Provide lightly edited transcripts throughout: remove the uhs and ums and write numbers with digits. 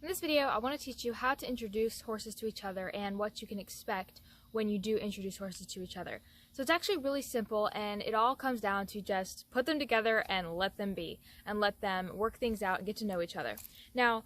In this video, I want to teach you how to introduce horses to each other and what you can expect when you do introduce horses to each other. So it's actually really simple, and it all comes down to just put them together and let them be, and let them work things out and get to know each other. Now,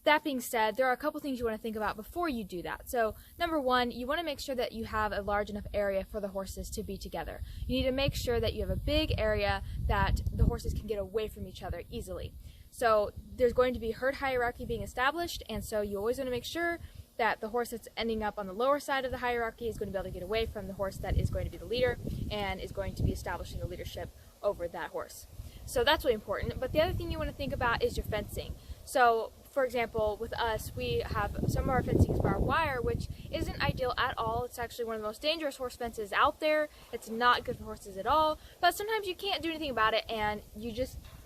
that being said, there are a couple things you want to think about before you do that. So number one, you want to make sure that you have a large enough area for the horses to be together. You need to make sure that you have a big area that the horses can get away from each other easily. So there's going to be herd hierarchy being established, and so you always want to make sure that the horse that's ending up on the lower side of the hierarchy is going to be able to get away from the horse that is going to be the leader and is going to be establishing the leadership over that horse. So that's really important. But the other thing you want to think about is your fencing. So for example, with us, we have some of our fencing is barbed wire, which isn't ideal at all. It's actually one of the most dangerous horse fences out there. It's not good for horses at all. But sometimes you can't do anything about it, and you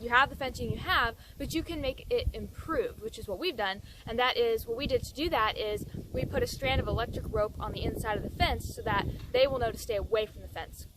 have the fencing you have, but you can make it improved, which is what we've done. And that is, what we did to do that is we put a strand of electric rope on the inside of the fence so that they will know to stay away from the fence.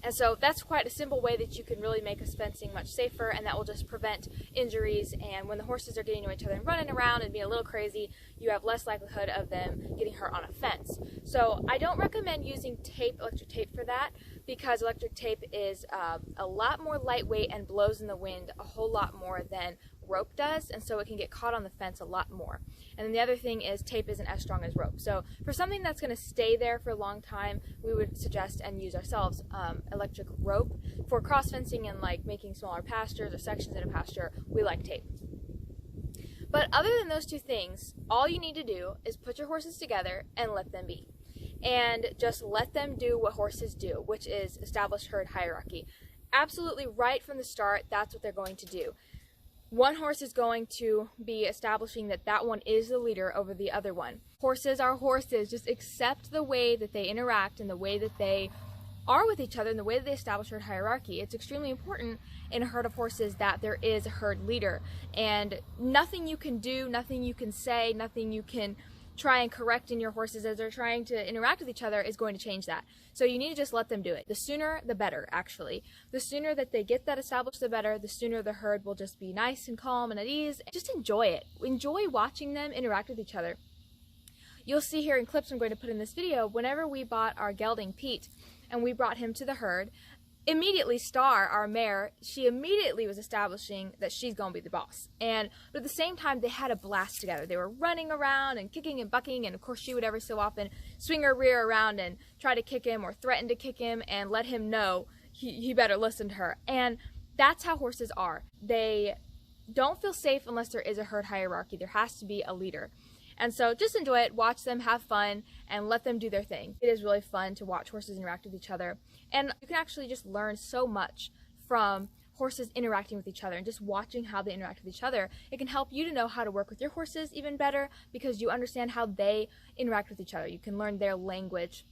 And so that's quite a simple way that you can really make this fencing much safer, and that will just prevent injuries. And when the horses are getting to each other and running around and being a little crazy, you have less likelihood of them getting hurt on a fence. So I don't recommend using electric tape for that, because electric tape is a lot more lightweight and blows in the wind a whole lot more than rope does, and so it can get caught on the fence a lot more. And then the other thing is, tape isn't as strong as rope. So for something that's going to stay there for a long time, we would suggest and use ourselves electric rope. For cross fencing and like making smaller pastures or sections in a pasture, we like tape. But other than those two things, all you need to do is put your horses together and let them be. And just let them do what horses do, which is establish herd hierarchy. Absolutely right from the start, that's what they're going to do. One horse is going to be establishing that one is the leader over the other one. Horses are horses. Just accept the way that they interact and the way that they are with each other and the way that they establish herd hierarchy. It's extremely important in a herd of horses that there is a herd leader, and nothing you can do, nothing you can say, nothing you can try and correct in your horses as they're trying to interact with each other is going to change that. So you need to just let them do it. The sooner the better, actually. The sooner that they get that established, the better. The sooner the herd will just be nice and calm and at ease. Just enjoy it. Enjoy watching them interact with each other. You'll see here in clips I'm going to put in this video, whenever we bought our gelding Pete and we brought him to the herd, immediately Star, our mare, she immediately was establishing that she's going to be the boss. But at the same time, they had a blast together. They were running around and kicking and bucking, and of course she would every so often swing her rear around and try to kick him or threaten to kick him and let him know he better listen to her. And that's how horses are. They don't feel safe unless there is a herd hierarchy. There has to be a leader. And so just enjoy it, watch them, have fun, and let them do their thing. It is really fun to watch horses interact with each other. And you can actually just learn so much from horses interacting with each other and just watching how they interact with each other. It can help you to know how to work with your horses even better, because you understand how they interact with each other. You can learn their language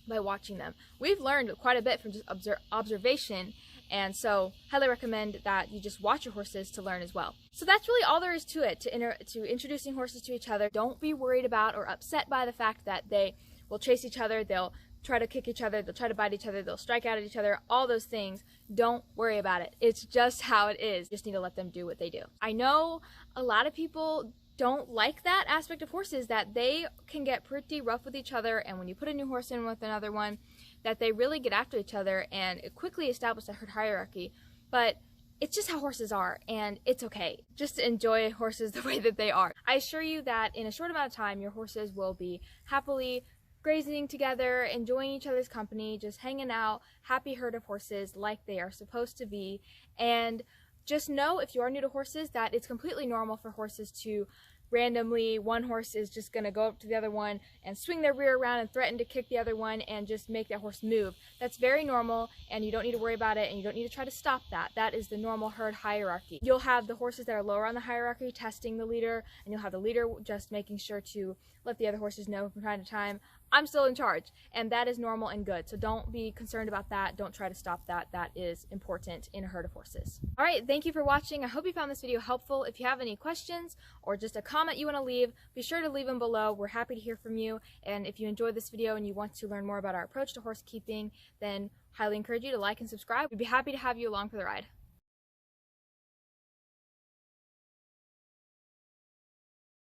by watching them. We've learned quite a bit from just observation, and so highly recommend that you just watch your horses to learn as well. So that's really all there is to it, to introducing horses to each other. Don't be worried about or upset by the fact that they will chase each other, they'll try to kick each other, they'll try to bite each other, they'll strike out at each other, all those things. Don't worry about it. It's just how it is. You just need to let them do what they do. I know a lot of people don't like that aspect of horses, that they can get pretty rough with each other, and when you put a new horse in with another one, that they really get after each other and quickly establish a herd hierarchy. But it's just how horses are, and it's okay. Just enjoy horses the way that they are. I assure you that in a short amount of time, your horses will be happily grazing together, enjoying each other's company, just hanging out, happy herd of horses like they are supposed to be. And just know, if you are new to horses, that it's completely normal for horses to randomly, one horse is just going to go up to the other one and swing their rear around and threaten to kick the other one and just make that horse move. That's very normal, and you don't need to worry about it, and you don't need to try to stop that. That is the normal herd hierarchy. You'll have the horses that are lower on the hierarchy testing the leader, and you'll have the leader just making sure to let the other horses know from time to time, I'm still in charge, and that is normal and good. So don't be concerned about that. Don't try to stop that. That is important in a herd of horses. All right, thank you for watching. I hope you found this video helpful. If you have any questions or just a comment you want to leave, be sure to leave them below. We're happy to hear from you. And if you enjoyed this video and you want to learn more about our approach to horse keeping, then highly encourage you to like and subscribe. We'd be happy to have you along for the ride.